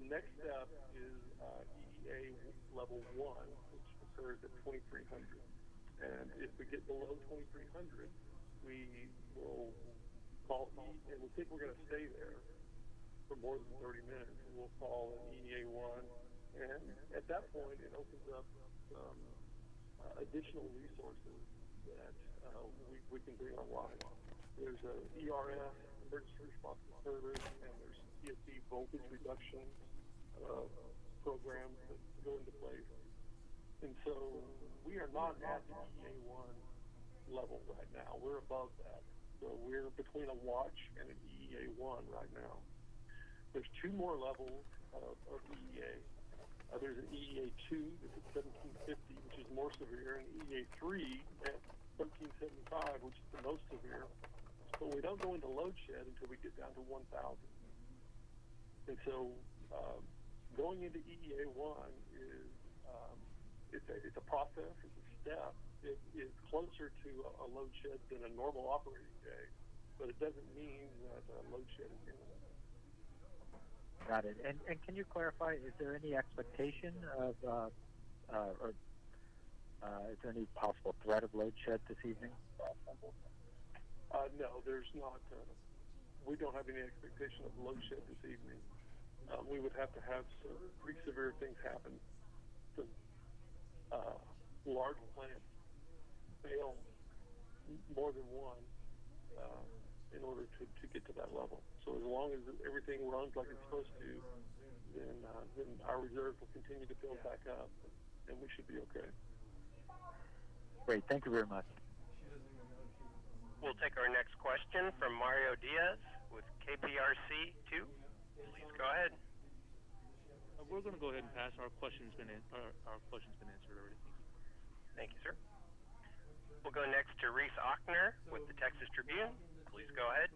next step is EEA level 1, which occurs at 2300. And if we get below 2300, we will call and we think we're going to stay there for more than 30 minutes. And we'll call an EEA1. And at that point, it opens up some additional resources that we can bring online. There's a ERS, Emergency Response Service, and there's CSC voltage reduction programs that go into place. And so we are not at the EEA1 level right now. We're above that. So we're between a watch and an EEA1 right now. There's two more levels of EEA. There's an EEA2 that's at 1750, which is more severe, and EEA3 at 1375, which is the most severe. But we don't go into load shed until we get down to 1000. And so going into EEA1 is it's a process, it's a step. It is closer to a load shed than a normal operating day, but it doesn't mean that a load shed is imminent. Got it. And can you clarify, is there any expectation of, or is there any possible threat of load shed this evening? No, there's not. We don't have any expectation of load shed this evening. We would have to have some pretty severe things happen. Some large plants fail more than one in order to get to that level. So as long as everything runs like it's supposed to, then our reserves will continue to build back up, and we should be okay. Great. Thank you very much. We'll take our next question from Mario Diaz with KPRC2. Please go ahead. We're going to go ahead and pass. Our question's been answered already. Thank you, sir. We'll go next to Reese Ochner with the Texas Tribune. Please go ahead.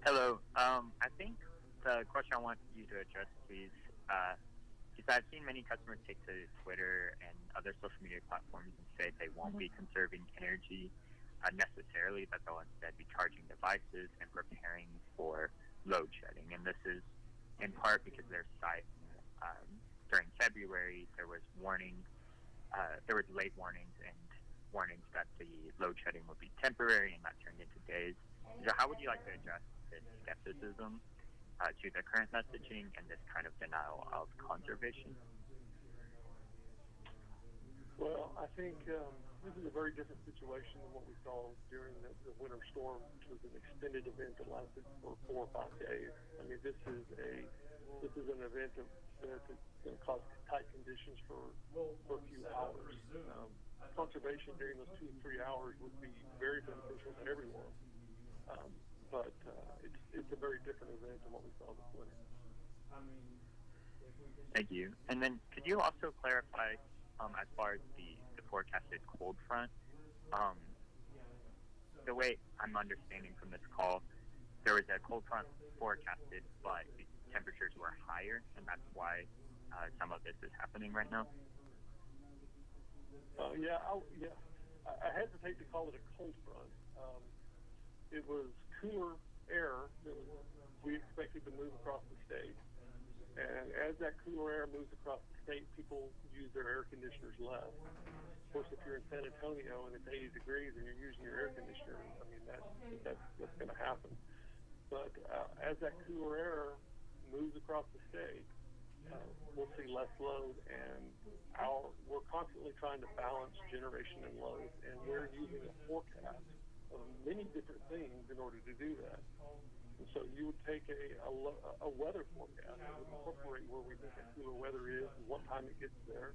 Hello. I think the question I want you to address, please, is I've seen many customers take to Twitter and other social media platforms and say they won't be conserving energy necessarily, that they'll instead be charging devices and preparing for load shedding. And this is in part because their site, during February, there was late warnings and warnings that the load shedding would be temporary, and that turned into days. So how would you like to address this skepticism to the current messaging and this kind of denial of conservation? Well, I think this is a very different situation than what we saw during the winter storm, which was an extended event that lasted for 4 or 5 days. I mean, this is an event that's going to cause tight conditions for a few hours. Conservation during those 2 to 3 hours would be very beneficial to everyone. But it's a very different event than what we saw this winter. Thank you. And then could you also clarify, as far as the forecasted cold front, the way I'm understanding from this call, there was a cold front forecasted, but the temperatures were higher, and that's why some of this is happening right now? I hesitate to call it a cold front. It was cooler air that we expected to move across the state. And as that cooler air moves across the state, people use their air conditioners less. Of course, if you're in San Antonio and it's 80 degrees and you're using your air conditioner, I mean, that's going to happen. But as that cooler air moves across the state, we'll see less load, and we're constantly trying to balance generation and load, and we're using a forecast of many different things in order to do that. And so you would take a weather forecast that would incorporate where we think that cooler weather is and what time it gets there.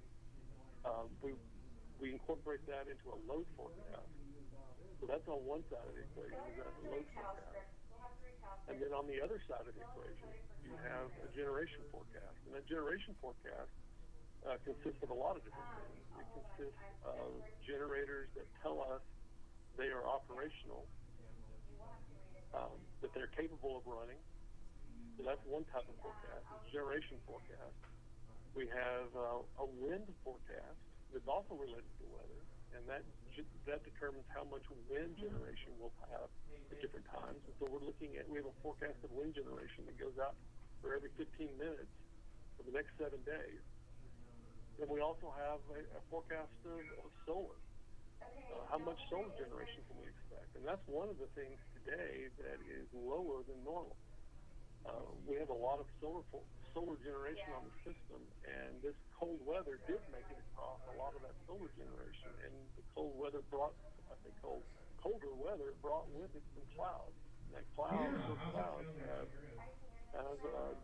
We incorporate that into a load forecast. So that's on one side of the equation, is that load forecast. And then on the other side of the equation, you have a generation forecast. And that generation forecast consists of a lot of different things. It consists of generators that tell us they are operational, that they're capable of running. So that's one type of forecast, it's generation forecast. We have a wind forecast that's also related to weather, and that determines how much wind generation we'll have at different times. And so we have a forecast of wind generation that goes out for every 15 minutes for the next 7 days. Then we also have a forecast of solar. How much solar generation can we expect? And that's one of the things today that is lower than normal. We have a lot of solar generation on the system, and this cold weather did make it across a lot of that solar generation. And the cold weather colder weather brought with it some clouds. And that those clouds have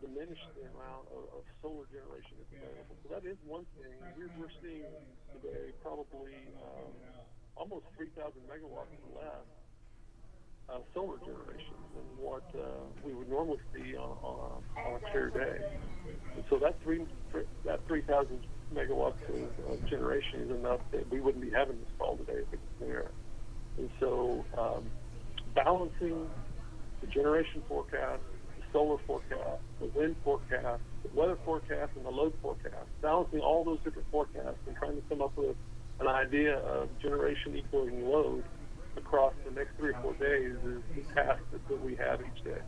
diminished the amount of solar generation that's available. So that is one thing. We're seeing today probably almost 3,000 megawatts less solar generation than what we would normally see on a clear day. And so that 3,000 megawatts of generation is enough that we wouldn't be having this call today if it was there. And so balancing the generation forecast, the solar forecast, the wind forecast, the weather forecast, and the load forecast, balancing all those different forecasts and trying to come up with an idea of generation equaling load across the next 3 or 4 days is the task that we have each day.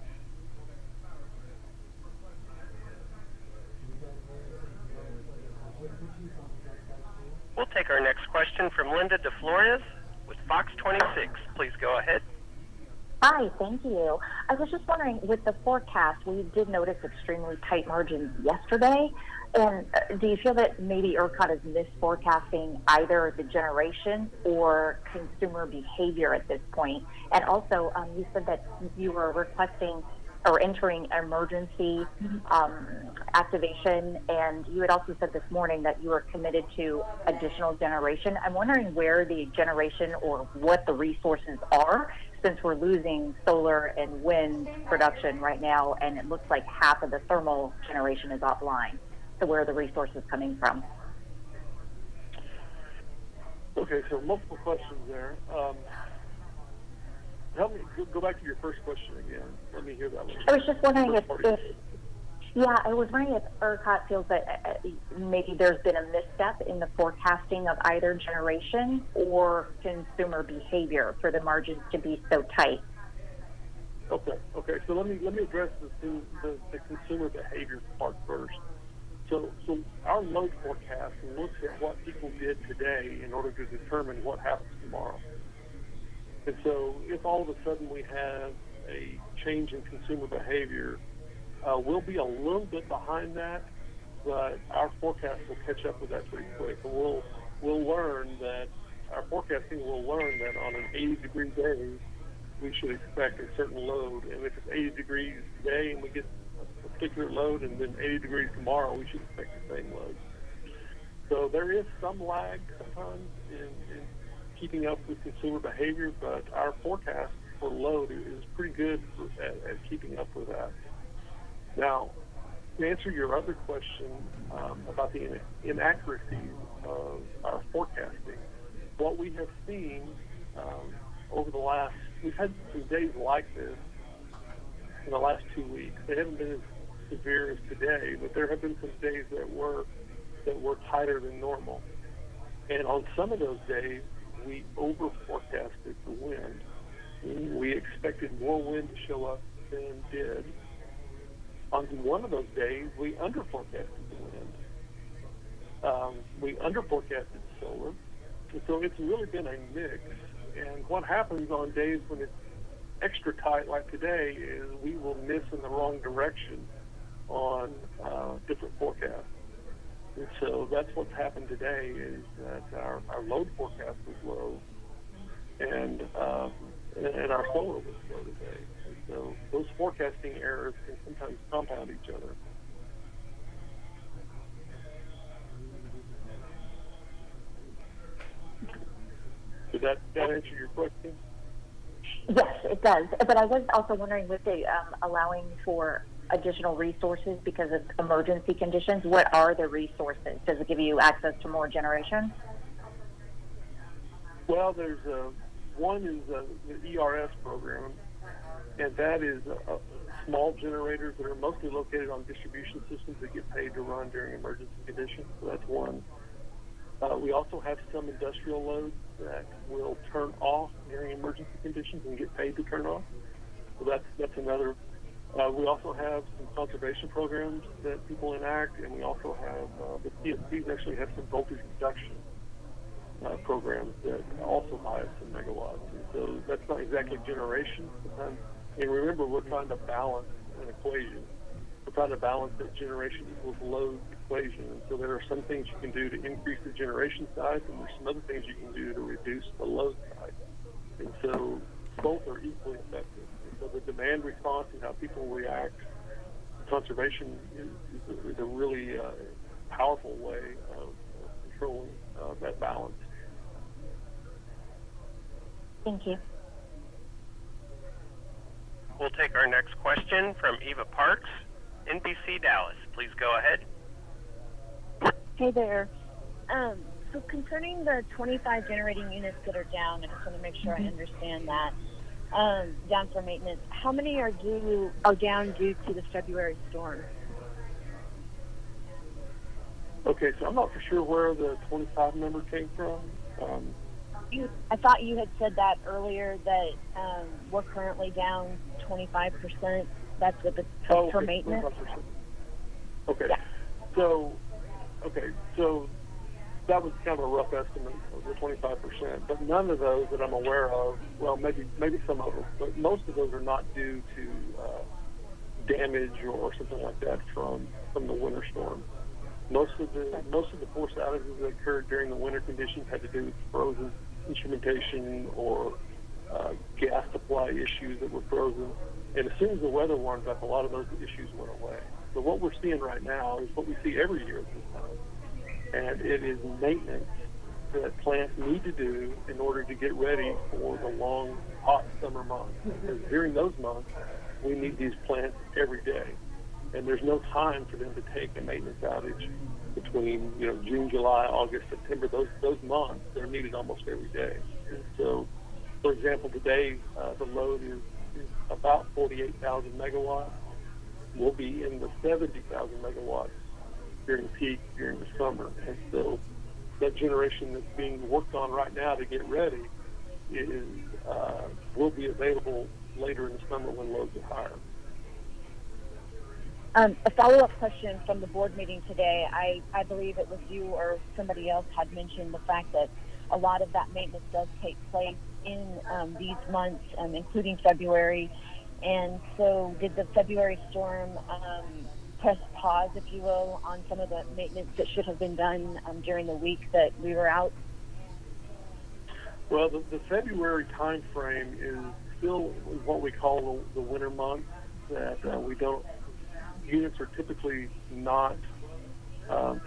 We'll take our next question from Linda DeFlores with Fox 26. Please go ahead. Hi, thank you. I was just wondering, with the forecast, we did notice extremely tight margins yesterday. And do you feel that maybe ERCOT is misforecasting either the generation or consumer behavior at this point? And also, you said that you were requesting or entering emergency activation, and you had also said this morning that you were committed to additional generation. I'm wondering where the generation or what the resources are, since we're losing solar and wind production right now, and it looks like half of the thermal generation is offline. So where are the resources coming from? Okay, so multiple questions there. Help me go back to your first question again. Let me hear that one. I was just wondering if ERCOT feels that maybe there's been a misstep in the forecasting of either generation or consumer behavior for the margins to be so tight. Okay. So let me address the consumer behavior part first. So our load forecast looks at what people did today in order to determine what happens tomorrow. And so if all of a sudden we have a change in consumer behavior, we'll be a little bit behind that, but our forecast will catch up with that pretty quick. And we'll learn that our forecasting will learn that on an 80-degree day, we should expect a certain load. And if it's 80 degrees today and we get a particular load, and then 80 degrees tomorrow, we should expect the same load. So there is some lag sometimes in keeping up with consumer behavior, but our forecast for load is pretty good at keeping up with that. Now, to answer your other question about the inaccuracies of our forecasting, what we have seen over the last, we've had some days like this in the last 2 weeks. They haven't been as severe as today, but there have been some days that were tighter than normal. And on some of those days, we over-forecasted the wind. We expected more wind to show up than did. On one of those days, we under-forecasted the wind. We under-forecasted solar. And so it's really been a mix. And what happens on days when it's extra tight like today is we will miss in the wrong direction on different forecasts. And so that's what's happened today is that our load forecast was low and our solar was low today. And so those forecasting errors can sometimes compound each other. Did that answer your question? Yes, it does. But I was also wondering, with the allowing for additional resources because of emergency conditions, what are the resources? Does it give you access to more generation? Well, there's one is the ERS program, and that is small generators that are mostly located on distribution systems that get paid to run during emergency conditions. So that's one. We also have some industrial loads that will turn off during emergency conditions and get paid to turn off. So that's another We also have some conservation programs that people enact, and we also have the PSCs actually have some voltage reduction programs that also buy us some megawatts. And so that's not exactly generation. And remember, we're trying to balance an equation. We're trying to balance that generation equals load equation. And so there are some things you can do to increase the generation side, and there's some other things you can do to reduce the load side. And so both are equally effective. And so the demand response and how people react to conservation is a really powerful way of controlling that balance. Thank you. We'll take our next question from Eva Parks, NBC Dallas. Please go ahead. Hey there. So concerning the 25 generating units that are down, I just want to make sure I understand that. Down for maintenance. How many are down due to the February storm? Okay, so I'm not for sure where the 25 number came from. I thought you had said that earlier, that we're currently down 25%. That's what for maintenance. 25%. Okay. Yeah. So that was kind of a rough estimate of the 25%. But none of those that I'm aware of, well, maybe some of them, but most of those are not due to damage or something like that from the winter storm. Most of the forced outages that occurred during the winter conditions had to do with frozen instrumentation or gas supply issues that were frozen. And as soon as the weather warmed up, a lot of those issues went away. So what we're seeing right now is what we see every year at this time. And it is maintenance that plants need to do in order to get ready for the long, hot summer months. Because during those months, we need these plants every day. And there's no time for them to take a maintenance outage between June, July, August, September. Those months, they're needed almost every day. And so, for example, today the load is about 48,000 megawatts. We'll be in the 70,000 megawatts during peak during the summer. And so that generation that's being worked on right now to get ready will be available later in the summer when loads are higher. A follow-up question from the board meeting today. I believe it was you or somebody else had mentioned the fact that a lot of that maintenance does take place in these months, including February. And so did the February storm press pause, if you will, on some of the maintenance that should have been done during the week that we were out? Well, the February time frame is still what we call the winter months, that units are typically not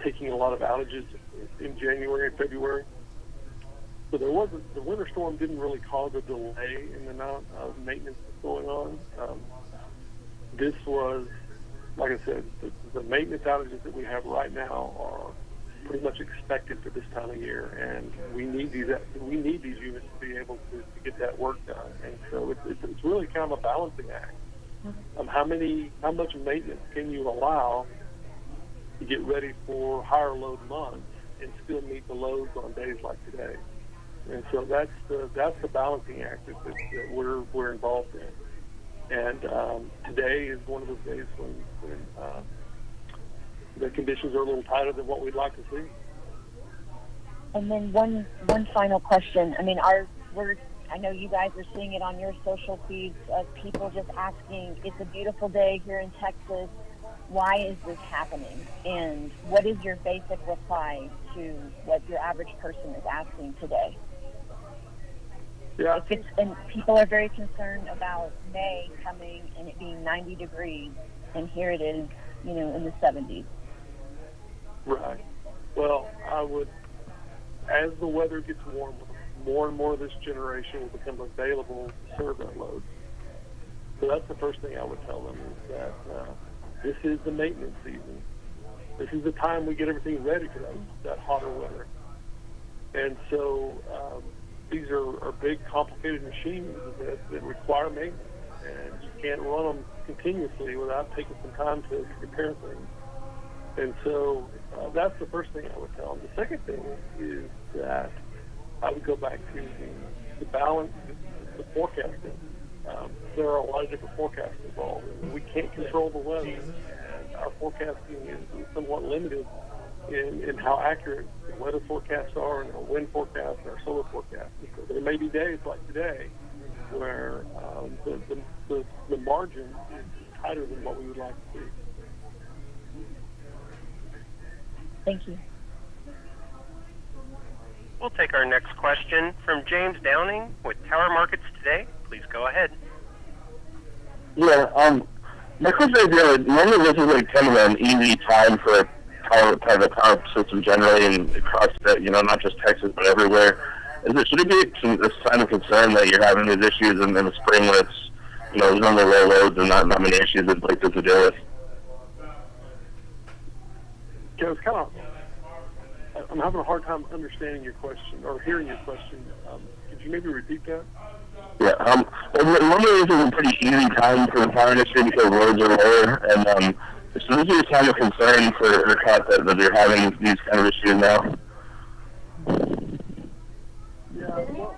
taking a lot of outages in January and February. So the winter storm didn't really cause a delay in the amount of maintenance that's going on. This was, like I said, the maintenance outages that we have right now are pretty much expected for this time of year, and we need these units to be able to get that work done. And so it's really kind of a balancing act. How much maintenance can you allow to get ready for higher load months and still meet the loads on days like today? And so that's the balancing act that we're involved in. And today is one of those days when the conditions are a little tighter than what we'd like to see. And then one final question. I mean, I know you guys are seeing it on your social feeds of people just asking, it's a beautiful day here in Texas. Why is this happening? And what is your basic reply to what your average person is asking today? Yeah. And people are very concerned about May coming and it being 90 degrees, and here it is, in the 70s. Right. Well, as the weather gets warmer, more and more of this generation will become available to serve that load. So that's the first thing I would tell them, is that this is the maintenance season. This is the time we get everything ready for that hotter weather. And so these are big, complicated machines that require maintenance, and you can't run them continuously without taking some time to repair things. And so that's the first thing I would tell them. The second thing is that I would go back to the balance, the forecasting. there are a lot of different forecasts involved. We can't control the weather, and our forecasting is somewhat limited in how accurate the weather forecasts are, and our wind forecasts, and our solar forecasts. And so there may be days like today where the margin is tighter than what we would like to see. Thank you. We'll take our next question from James Downing with Tower Markets Today. Please go ahead. Yeah, my question is, normally this is like kind of an easy time for kind of a power system generally and across the, not just Texas but everywhere. Should it be a sign of concern that you're having these issues in the spring when it's, there's only low loads and not many issues in places to deal with? Yeah, it's kind of, I'm having a hard time understanding your question or hearing your question. Could you maybe repeat that? Yeah, normally this is a pretty easy time for the power industry because roads are lower, and so this is a sign of concern for ERCOT that they're having these kind of issues now. Yeah, well,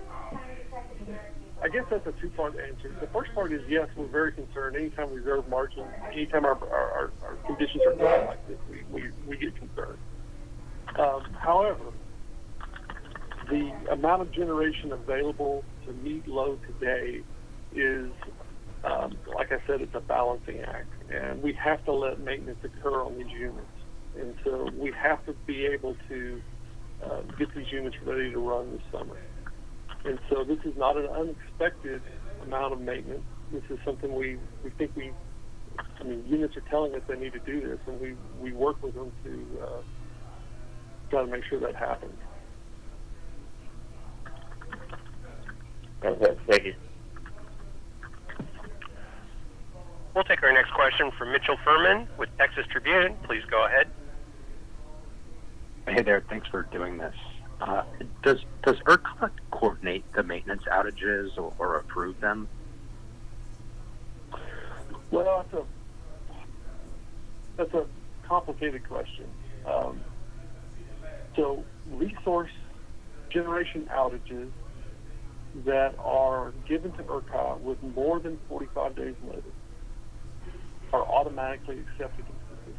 I guess that's a two-part answer. The first part is yes, we're very concerned. Anytime we reserve margin, anytime our conditions are dry like this, we get concerned. However, the amount of generation available to meet load today is, like I said, it's a balancing act, and we have to let maintenance occur on these units. And so we have to be able to get these units ready to run this summer. And so this is not an unexpected amount of maintenance. This is something we think units are telling us they need to do this, and we work with them to try to make sure that happens. Okay, thank you. We'll take our next question from Mitchell Furman with Texas Tribune. Please go ahead. Hey there, thanks for doing this. Does ERCOT coordinate the maintenance outages or approve them? Well, that's a complicated question. So resource generation outages that are given to ERCOT with more than 45 days notice are automatically accepted into the system.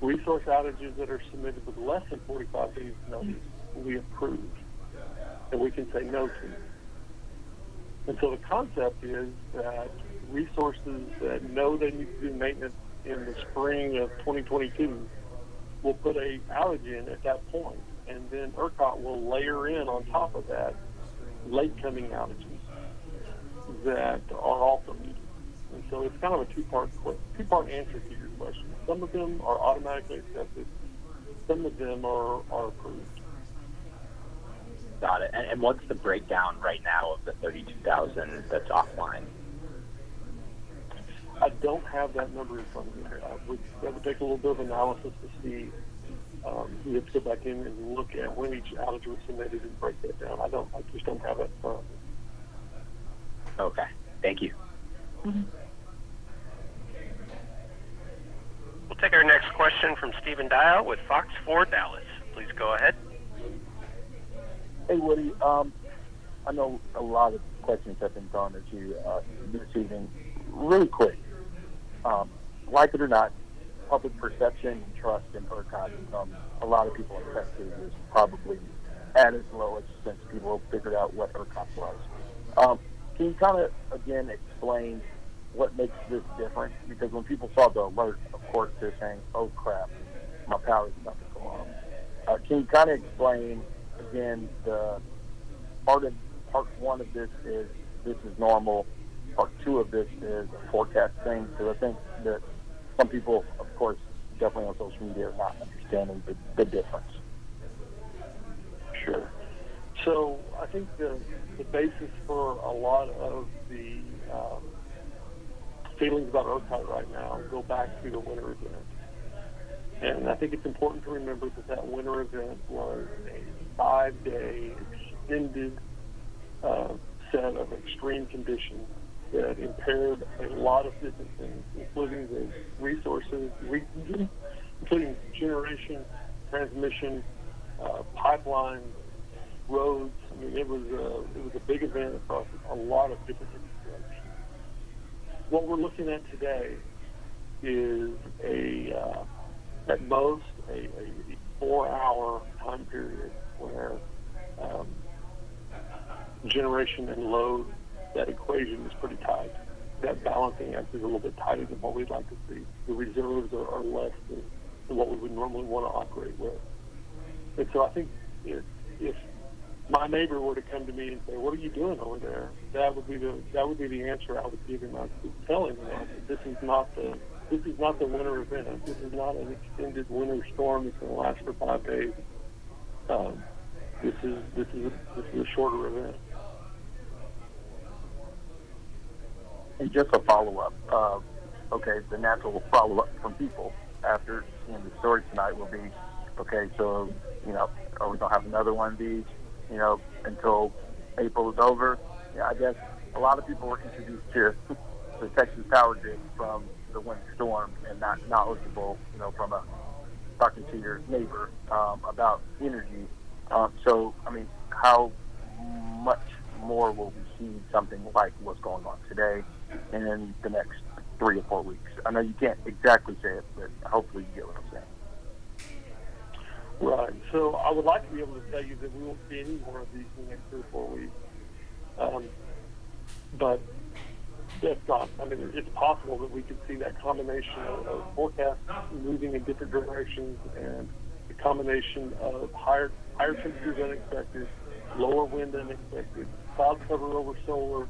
Resource outages that are submitted with less than 45 days notice will be approved, and we can say no to. And so the concept is that resources that know they need to do maintenance in the spring of 2022 will put a outage in at that point, and then ERCOT will layer in on top of that late coming outages that are also needed. And so it's kind of a two-part answer to your question. Some of them are automatically accepted. Some of them are approved. Got it. And what's the breakdown right now of the 32,000 that's offline? I don't have that number in front of me. That would take a little bit of analysis to see. We have to go back in and look at when each outage was submitted and break that down. I just don't have that in front of me. Okay. Thank you. Mm-hmm. We'll take our next question from Stephen Dial with Fox 4 Dallas. Please go ahead. Hey, Woody. I know a lot of questions have been thrown at you this evening. Really quick, like it or not, public perception and trust in ERCOT from a lot of people in Texas is probably at its lowest since people figured out what ERCOT was. Can you kind of, again, explain what makes this different? Because when people saw the alert, of course, they're saying, oh, crap, my power's about to go off. Can you kind of explain, again, the part one of this is normal, part two of this is a forecast thing? So I think that some people, of course, definitely on social media are not understanding the difference. Sure. So I think the basis for a lot of the feelings about ERCOT right now go back to the winter event. And I think it's important to remember that winter event was a 5-day extended set of extreme conditions that impaired a lot of different things, including the resources, including generation, transmission, pipelines, roads, I mean, it was a big event across a lot of different infrastructure. What we're looking at today is at most a 4-hour time period where generation and load, that equation is pretty tight. That balancing act is a little bit tighter than what we'd like to see. The reserves are less than what we would normally want to operate with. And so I think if my neighbor were to come to me and say, "What are you doing over there?" That would be the answer I would give him. I would tell him, this is not the winter event. This is not an extended winter storm that's going to last for 5 days. This is a shorter event. And just a follow-up. Okay, the natural follow-up from people after seeing the story tonight will be, okay, so, are we going to have another one of these, until April is over? Yeah, I guess a lot of people were introduced to the Texas power grid from the winter storm and not knowledgeable, from talking to your neighbor about energy. So, I mean, how much more will we see something like what's going on today in the next 3 or 4 weeks? I know you can't exactly say it, but hopefully you get what I'm saying. Right. So I would like to be able to tell you that we won't see any more of these in the next 3 or 4 weeks. But that's not, I mean, it's possible that we could see that combination of forecasts moving in different directions and the combination of higher temperatures than expected, lower wind than expected, cloud cover over solar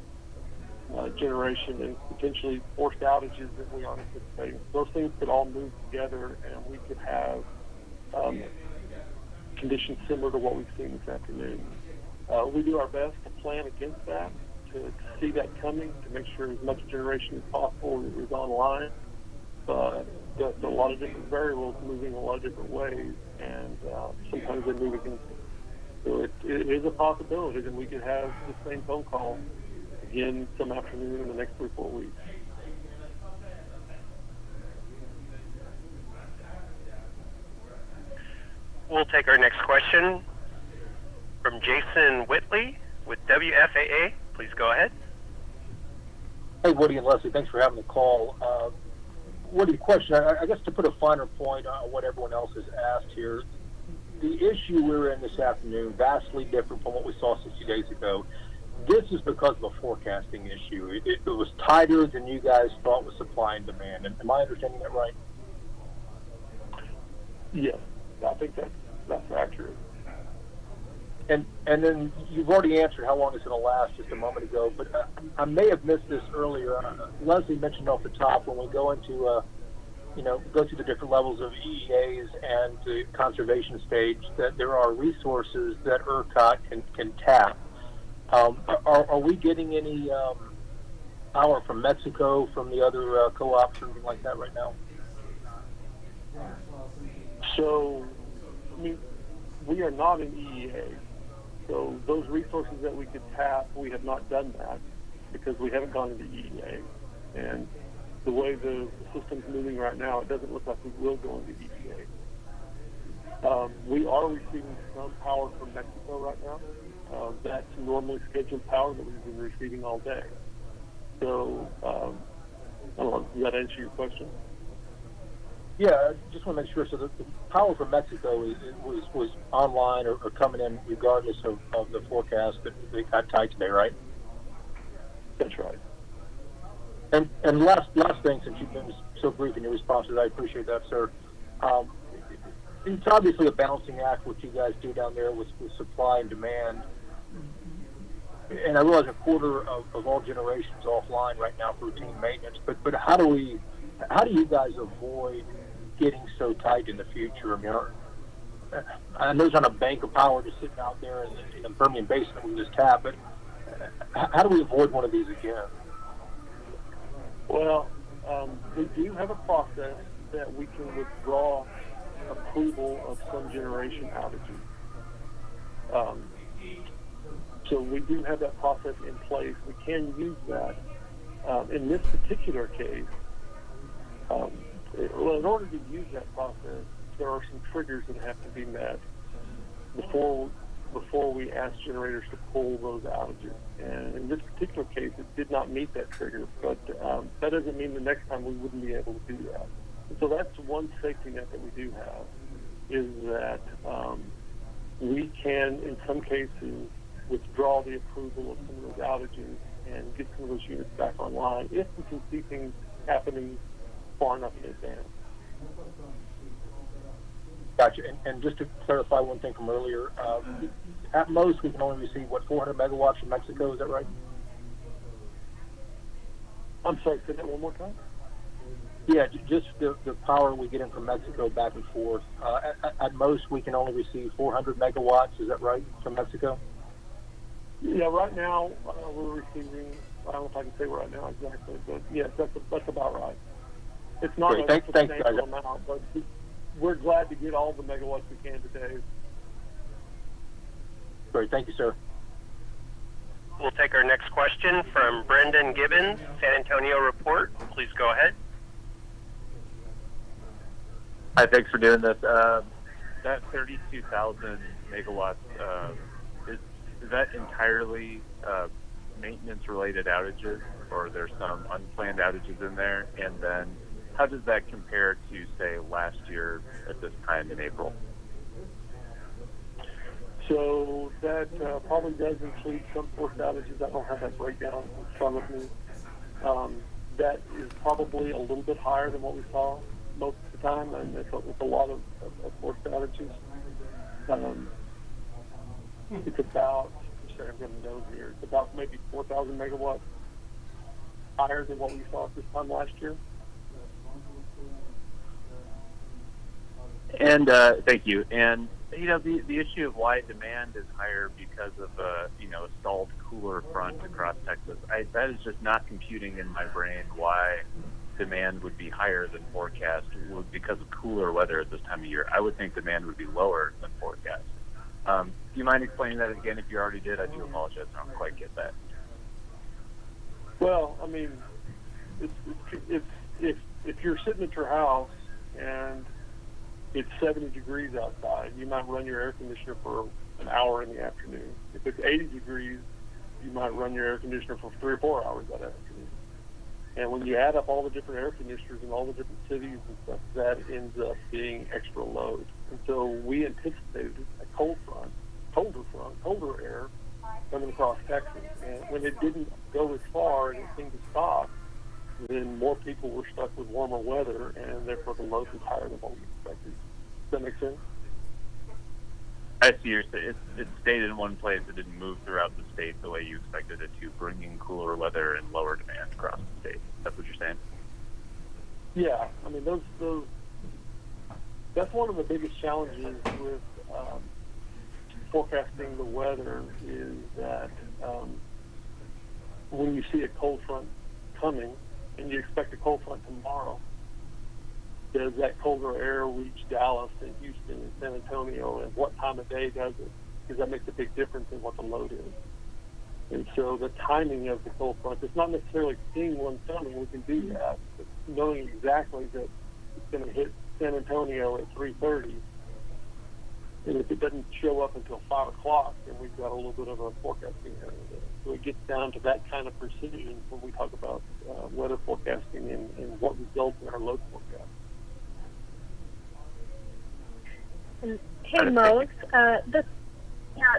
generation, and potentially forced outages that we aren't anticipating. Those things could all move together, and we could have conditions similar to what we've seen this afternoon. We do our best to plan against that, to see that coming, to make sure as much generation as possible is online. But there's a lot of different variables moving a lot of different ways, and sometimes they move against us. So it is a possibility that we could have the same phone call again some afternoon in the next 3 or 4 weeks. We'll take our next question from Jason Whitley with WFAA. Please go ahead. Hey, Woody and Leslie, thanks for having the call. Woody, question, I guess to put a finer point on what everyone else has asked here, the issue we're in this afternoon, vastly different from what we saw 60 days ago. This is because of a forecasting issue. It was tighter than you guys thought with supply and demand. Am I understanding that right? Yes, I think that's accurate. And then you've already answered how long it's going to last just a moment ago, but I may have missed this earlier. Leslie mentioned off the top when we go into, go through the different levels of EEAs and the conservation stage that there are resources that ERCOT can tap. Are we getting any power from Mexico, from the other co-ops, or anything like that right now? So, I mean, we are not an EEA. So those resources that we could tap, we have not done that because we haven't gone into EEA. And the way the system's moving right now, it doesn't look like we will go into EEA. We are receiving some power from Mexico right now. That's normally scheduled power that we've been receiving all day. So, I don't know, does that answer your question? Yeah, I just want to make sure. So the power from Mexico was online or coming in regardless of the forecast that they got tight today, right? That's right. And last thing, since you've been so brief in your responses, I appreciate that, sir. It's obviously a balancing act what you guys do down there with supply and demand. And I realize a quarter of all generation's offline right now for routine maintenance. But how do you guys avoid getting so tight in the future? I mean, I know there's not a bank of power just sitting out there in the Permian Basin that we just tap, but how do we avoid one of these again? Well, we do have a process that we can withdraw approval of some generation outages. So we do have that process in place. We can use that. In this particular case, in order to use that process, there are some triggers that have to be met before before we asked generators to pull those outages. And in this particular case, it did not meet that trigger, but that doesn't mean the next time we wouldn't be able to do that. And so that's one safety net that we do have, is that we can, in some cases, withdraw the approval of some of those outages and get some of those units back online if we can see things happening far enough in advance. Gotcha. And just to clarify one thing from earlier, at most we can only receive, 400 megawatts from Mexico, is that right? I'm sorry, say that one more time? Yeah, just the power we get in from Mexico back and forth. At most we can only receive 400 megawatts, is that right, from Mexico? Yeah, right now we're receiving, I don't know if I can say right now exactly, but yes, that's about right. It's not Great. a Thanks, substantial amount, but we're glad to get all the megawatts we can today. Great, thank you, sir. We'll take our next question from Brendan Gibbons, San Antonio Report. Please go ahead. Hi, thanks for doing this. That 32,000 megawatts, is that entirely maintenance-related outages, or there's some unplanned outages in there? And then how does that compare to, say, last year at this time in April? So that probably does include some forced outages. I don't have that breakdown in front of me. That is probably a little bit higher than what we saw most of the time, and it's a lot of forced outages. It's about, sorry, I'm getting a note here, it's about maybe 4,000 megawatts higher than what we saw at this time last year. And thank you. And the issue of why demand is higher because of a stalled cooler front across Texas, that is just not computing in my brain why demand would be higher than forecast because of cooler weather at this time of year. I would think demand would be lower than forecast. Do you mind explaining that again? If you already did, I do apologize. I don't quite get that. Well, I mean, if you're sitting at your house and it's 70 degrees outside, you might run your air conditioner for an hour in the afternoon. If it's 80 degrees, you might run your air conditioner for 3 or 4 hours that afternoon. And when you add up all the different air conditioners in all the different cities and stuff, that ends up being extra load. And so we anticipated a colder air coming across Texas. And when it didn't go as far and it seemed to stop, then more people were stuck with warmer weather, and therefore the load was higher than what we expected. Does that make sense? I see. It's stayed in one place. It didn't move throughout the state the way you expected it to, bringing cooler weather and lower demand across the state. That's what you're saying? Yeah. I mean, those that's one of the biggest challenges with forecasting the weather is that when you see a cold front coming and you expect a cold front tomorrow, does that colder air reach Dallas and Houston and San Antonio, and what time of day does it? Because that makes a big difference in what the load is. And so the timing of the cold front, it's not necessarily seeing one coming, we can do that, but knowing exactly that it's going to hit San Antonio at 3:30, and if it doesn't show up until 5 o'clock, then we've got a little bit of a forecasting error there. So it gets down to that kind of precision when we talk about weather forecasting and what results in our load forecast. Hey, Mose.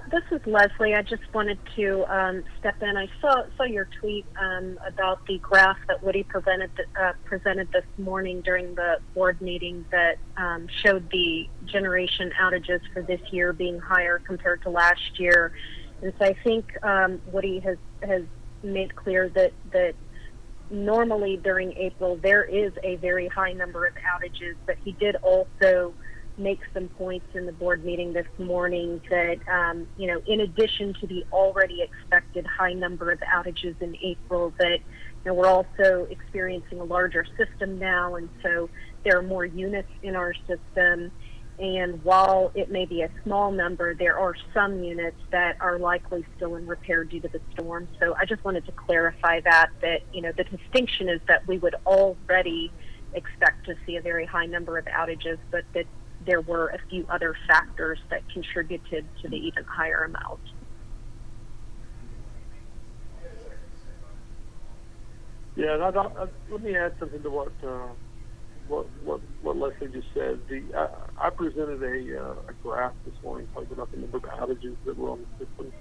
This is Leslie. I just wanted to step in. I saw your tweet about the graph that Woody presented this morning during the board meeting that showed the generation outages for this year being higher compared to last year. And so I think Woody has made clear that normally during April there is a very high number of outages, but he did also make some points in the board meeting this morning that, in addition to the already expected high number of outages in April, that we're also experiencing a larger system now, and so there are more units in our system. And while it may be a small number, there are some units that are likely still in repair due to the storm. So I just wanted to clarify that the distinction is that we would already expect to see a very high number of outages, but that there were a few other factors that contributed to the even higher amount. Yeah, let me add something to what Leslie just said. I presented a graph this morning talking about the number of outages that were on the system.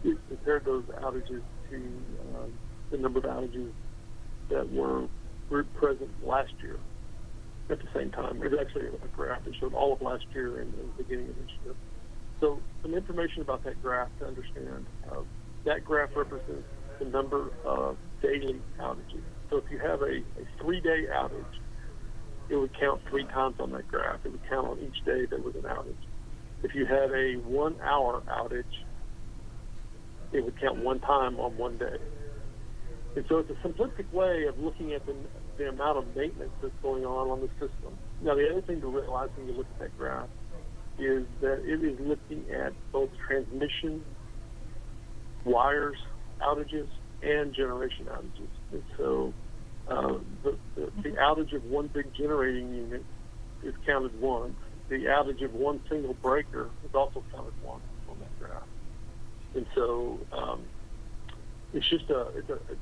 We compared those outages to the number of outages that were present last year at the same time. It was actually a graph that showed all of last year and the beginning of this year. So some information about that graph to understand. That graph represents the number of daily outages. So if you have a 3-day outage, it would count 3 times on that graph. It would count on each day there was an outage. If you had a 1-hour outage, it would count 1 time on 1 day. And so it's a simplistic way of looking at the amount of maintenance that's going on the system. Now, the other thing to realize when you look at that graph is that it is looking at both transmission wires outages and generation outages. And so the outage of one big generating unit is counted once. The outage of one single breaker is also counted once on that graph. And so it's just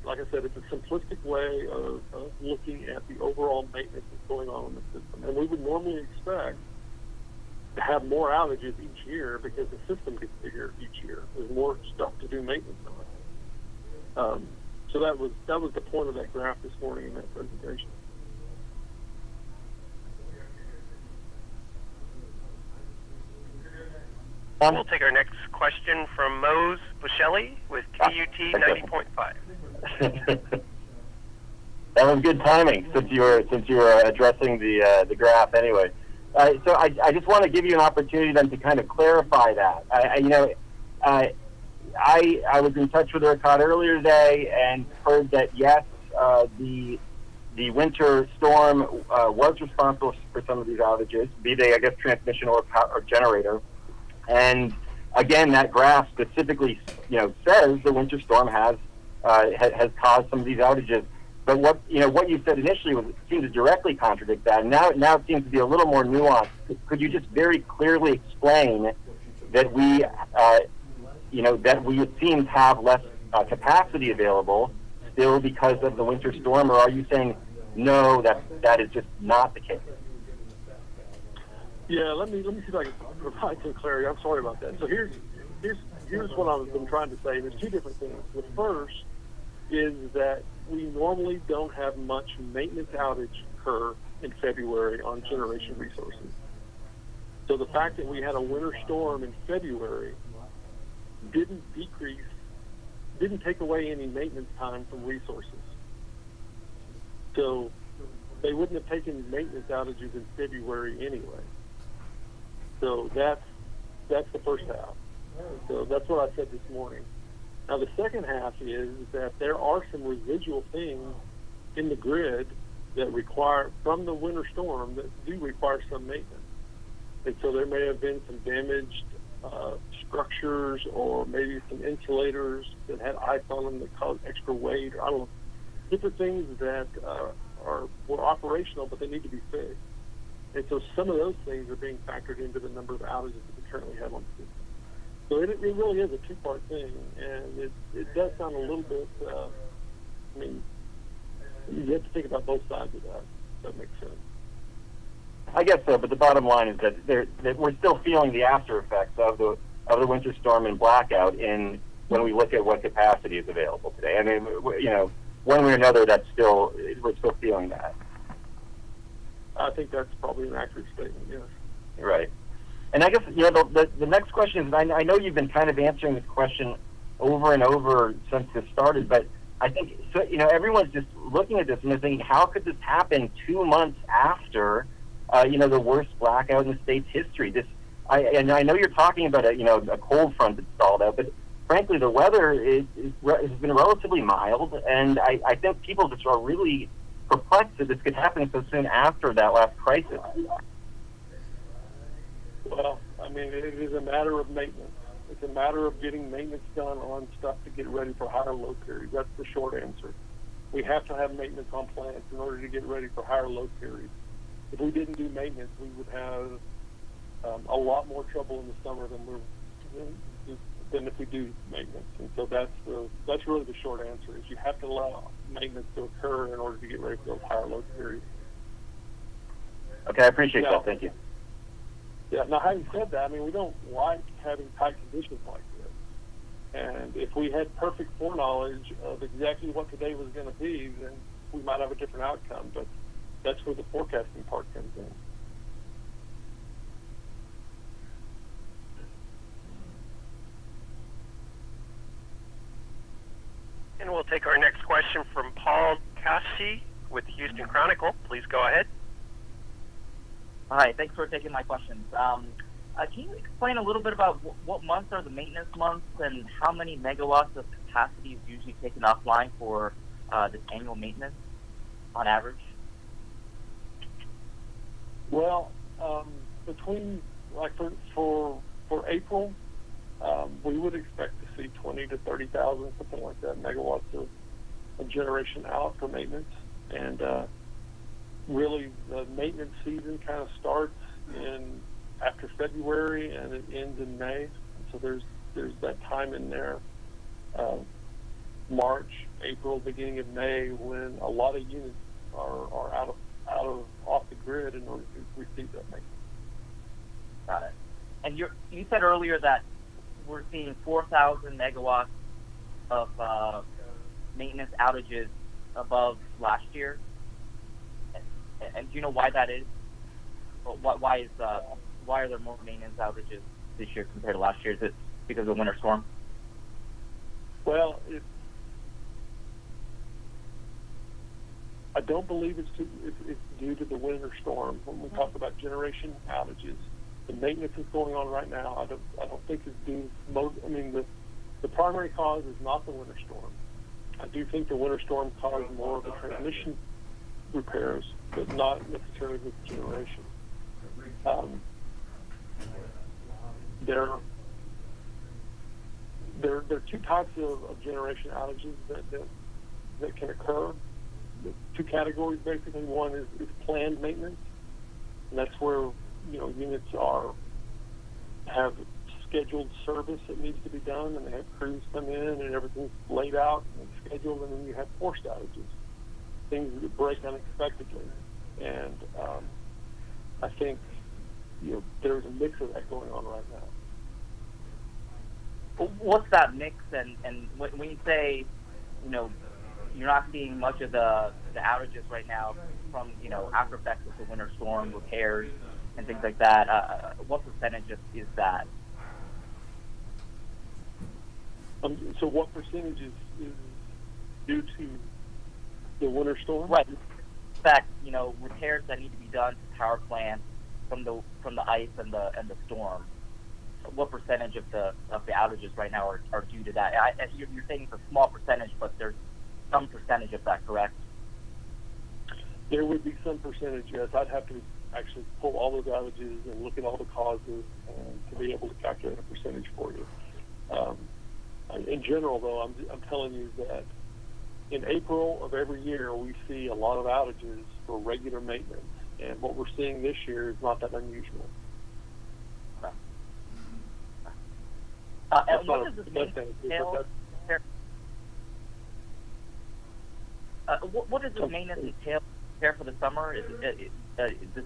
like I said, it's a simplistic way of looking at the overall maintenance that's going on in the system. And we would normally expect to have more outages each year because the system gets bigger each year. There's more stuff to do maintenance on. So that was the point of that graph this morning in that presentation. We'll take our next question from Mose Bushelli with KUT 90.5. That was good timing since you were addressing the graph anyway. So I just want to give you an opportunity then to kind of clarify that. I was in touch with ERCOT earlier today and heard that yes, the winter storm was responsible for some of these outages, be they, I guess, transmission or generator. And again, that graph specifically, says the winter storm has caused some of these outages. But what you said initially seemed to directly contradict that. And now it seems to be a little more nuanced. Could you just very clearly explain that we it seems have less capacity available still because of the winter storm, or are you saying no, that is just not the case? Yeah, let me see if I can provide some clarity. I'm sorry about that. So here's what I've been trying to say. There's 2 different things. The first is that we normally don't have much maintenance outage occur in February on generation resources. So the fact that we had a winter storm in February didn't take away any maintenance time from resources. So they wouldn't have taken maintenance outages in February anyway. So that's the first half. So that's what I said this morning. Now the second half is that there are some residual things in the grid that require, from the winter storm, that do require some maintenance. And so there may have been some damaged structures or maybe some insulators that had ice on them that caused extra weight, or I don't know, different things that were operational but they need to be fixed. And so some of those things are being factored into the number of outages that we currently have on the system. So it really is a 2-part thing, and it does sound a little bit, you have to think about both sides of that, if that makes sense. I guess so, but the bottom line is that we're still feeling the after effects of the winter storm and blackout when we look at what capacity is available today. I mean, one way or another, we're still feeling that. I think that's probably an accurate statement, yes. Right. And I guess, the next question is, I know you've been kind of answering this question over and over since this started, but I think, everyone's just looking at this and they're thinking, how could this happen 2 months after, the worst blackout in the state's history? And I know you're talking about a cold front that's stalled out, but frankly, the weather has been relatively mild, and I think people just are really perplexed that this could happen so soon after that last crisis. Well, it is a matter of maintenance. It's a matter of getting maintenance done on stuff to get ready for higher load periods. That's the short answer. We have to have maintenance on plants in order to get ready for higher load periods. If we didn't do maintenance, we would have a lot more trouble in the summer than if we do maintenance. And so that's really the short answer, is you have to allow maintenance to occur in order to get ready for those higher load periods. Okay, I appreciate that. Thank you. Yeah, now having said that, I mean, we don't like having tight conditions like this. And if we had perfect foreknowledge of exactly what today was going to be, then we might have a different outcome. But that's where the forecasting part comes in. And we'll take our next question from Paul Cassie with the Houston Chronicle. Please go ahead. Hi, thanks for taking my questions. Can you explain a little bit about what months are the maintenance months and how many megawatts of capacity is usually taken offline for this annual maintenance on average? Well, between for April, we would expect to see 20 to 30,000, something like that, megawatts of generation out for maintenance. And really, the maintenance season kind of starts after February and it ends in May. So there's that time in there, March, April, beginning of May, when a lot of units are off the grid in order to receive that maintenance. Got it. And you said earlier that we're seeing 4,000 megawatts of maintenance outages above last year. And do you know why that is? Why are there more maintenance outages this year compared to last year? Is it because of the winter storm? Well, I don't believe it's due to the winter storm. When we talk about generation outages, the maintenance that's going on right now, I don't think it's due. The primary cause is not the winter storm. I do think the winter storm caused more of the transmission repairs, but not necessarily with generation. There are two types of generation outages that can occur. The two categories, basically. One is planned maintenance, and that's where units have scheduled service that needs to be done, and they have crews come in, and everything's laid out and scheduled, and then you have forced outages, things that break unexpectedly. And I think there's a mix of that going on right now. What's that mix? And when you say, you're not seeing much of the outages right now from, after effects of the winter storm, repairs, and things like that, what percentage is that? So what percentage is due to the winter storm? Right. In fact, repairs that need to be done to power plants from the ice and the storm. What percentage of the outages right now are due to that? You're saying it's a small percentage, but there's some percentage of that, correct? There would be some percentage, yes. I'd have to actually pull all those outages and look at all the causes to be able to calculate a percentage for you. In general, though, I'm telling you that in April of every year, we see a lot of outages for regular maintenance. And what we're seeing this year is not that unusual. And what does this entail? What does this maintenance entail? Prepare for the summer? Is this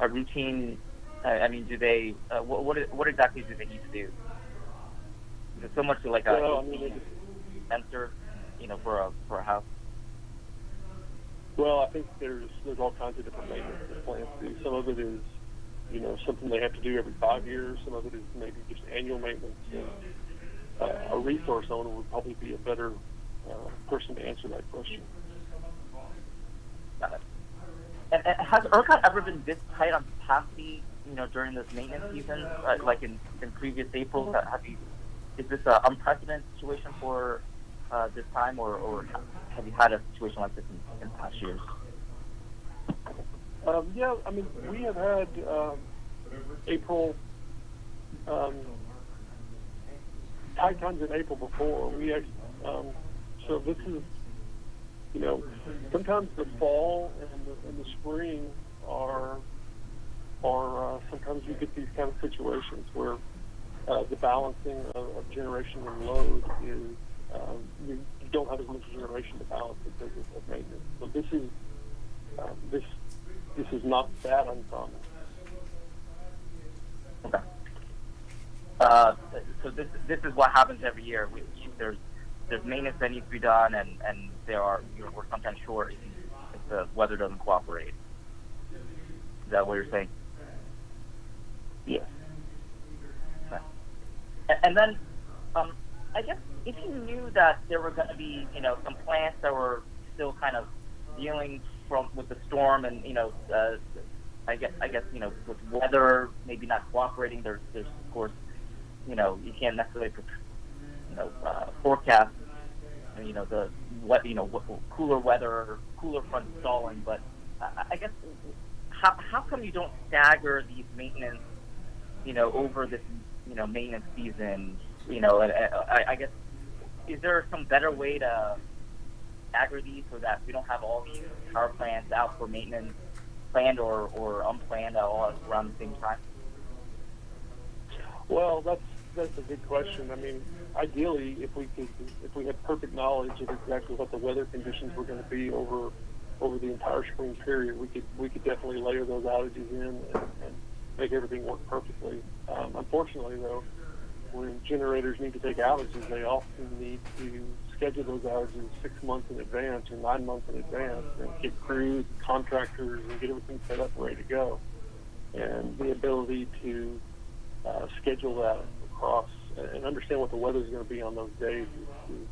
a routine? Do they? What exactly do they need to do? Is it so much like a sensor, for a house? Well, I think there's all kinds of different maintenance that plants do. Some of it is, something they have to do every 5 years. Some of it is maybe just annual maintenance. And, a resource owner would probably be a better person to answer that question. Got it. And has ERCOT ever been this tight on capacity, during this maintenance season, like in previous Aprils? Is this an unprecedented situation for this time, or have you had a situation like this in past years? Yeah, we have had April tight times in April before. So this is, sometimes the fall and the spring are or sometimes you get these kind of situations where the balancing of generation and load is you don't have as much generation to balance because of maintenance. So this is not that uncommon. Okay. So this is what happens every year. There's maintenance that needs to be done, and we're sometimes short if the weather doesn't cooperate. Is that what you're saying? Yes. Okay. And then, I guess if you knew that there were going to be, some plants that were still kind of dealing with the storm, and I guess with weather maybe not cooperating, there's of course, you can't necessarily forecast, cooler weather, cooler front stalling, but I guess how come you don't stagger these maintenance, over this, maintenance season, I guess, is there some better way to stagger these so that we don't have all these power plants out for maintenance, planned or unplanned, all around the same time? Well, that's a good question. I mean, ideally, if we had perfect knowledge of exactly what the weather conditions were going to be over the entire spring period, we could definitely layer those outages in and make everything work perfectly. Unfortunately, though, when generators need to take outages, they often need to schedule those outages 6 months in advance or 9 months in advance, and get crews, contractors, and get everything set up and ready to go. And the ability to schedule that across and understand what the weather is going to be on those days is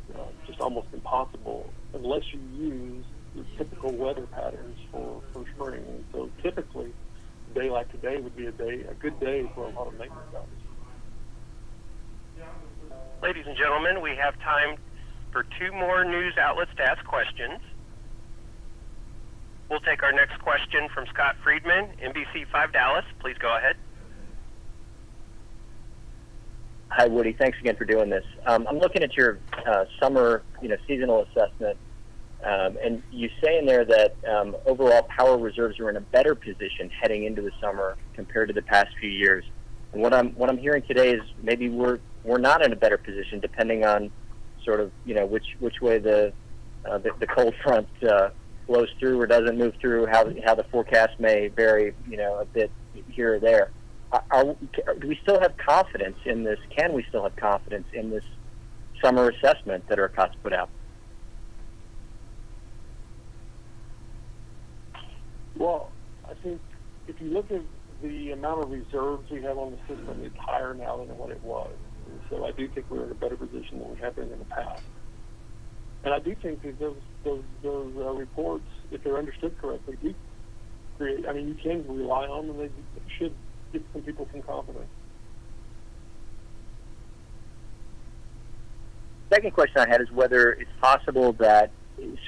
just almost impossible unless you use the typical weather patterns for spring. And so typically, a day like today would be a good day for a lot of maintenance outages. Ladies and gentlemen, we have time for 2 more news outlets to ask questions. We'll take our next question from Scott Friedman, NBC5 Dallas. Please go ahead. Hi, Woody. Thanks again for doing this. I'm looking at your summer, seasonal assessment, and you say in there that overall power reserves are in a better position heading into the summer compared to the past few years. And what I'm hearing today is maybe we're not in a better position, depending on sort of which way the cold front flows through or doesn't move through, how the forecast may vary, a bit here or there. Do we still have confidence in this? Can we still have confidence in this summer assessment that ERCOT's put out? Well, I think if you look at the amount of reserves we have on the system, it's higher now than what it was. And so I do think we're in a better position than we have been in the past. And I do think that those reports, if they're understood correctly, do create. I mean, you can rely on them. They should give some people some confidence. Second question I had is whether it's possible that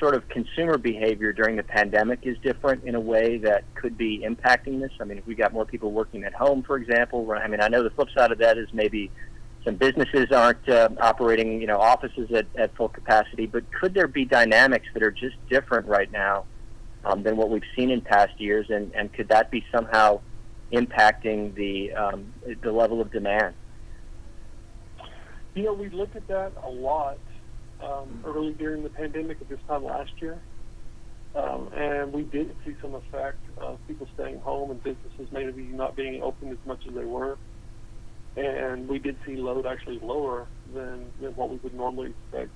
sort of consumer behavior during the pandemic is different in a way that could be impacting this. I mean, if we got more people working at home, for example, I mean, I know the flip side of that is maybe some businesses aren't operating, offices at full capacity, but could there be dynamics that are just different right now than what we've seen in past years, and could that be somehow impacting the level of demand? We looked at that a lot early during the pandemic at this time last year, and we did see some effect of people staying home and businesses maybe not being open as much as they were, and we did see load actually lower than what we would normally expect.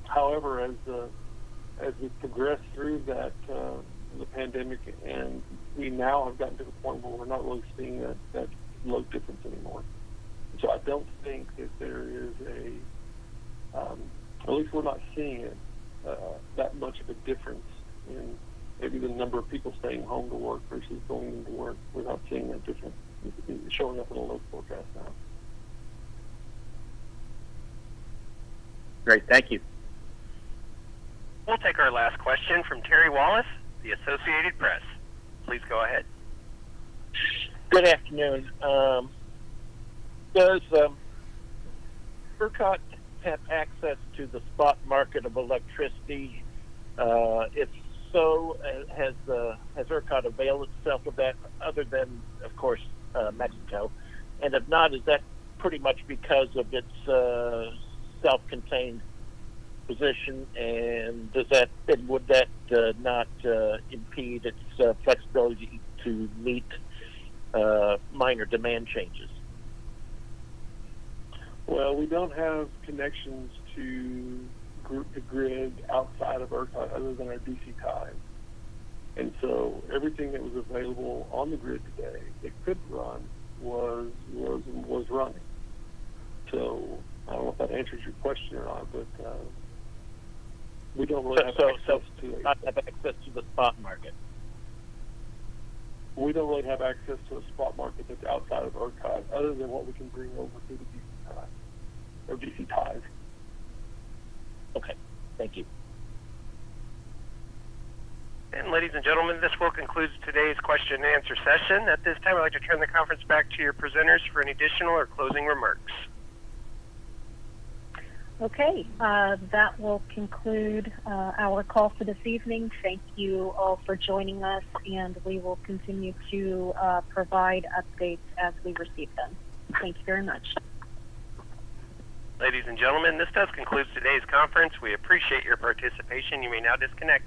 However, as we progress through the pandemic, and we now have gotten to the point where we're not really seeing that load difference anymore. So I don't think that there is at least we're not seeing it, that much of a difference in maybe the number of people staying home to work versus going into work. We're not seeing that difference. It's showing up in the load forecast now. Great, thank you. We'll take our last question from Terry Wallace, the Associated Press. Please go ahead. Good afternoon. Does ERCOT have access to the spot market of electricity? If so has ERCOT availed itself of that, other than, of course, Mexico? And if not, is that pretty much because of its self-contained position, and would that not impede its flexibility to meet minor demand changes? Well, we don't have connections to the grid outside of ERCOT other than our DC ties. And so everything that was available on the grid today that could run was running. So I don't know if that answers your question or not, but we don't really have access to the spot market. We don't really have access to a spot market that's outside of ERCOT other than what we can bring over through the DC ties or DC ties. Okay, thank you. And ladies and gentlemen, this will conclude today's question and answer session. At this time, I'd like to turn the conference back to your presenters for any additional or closing remarks. Okay, that will conclude our call for this evening. Thank you all for joining us, and we will continue to provide updates as we receive them. Thank you very much. Ladies and gentlemen, this does conclude today's conference. We appreciate your participation. You may now disconnect.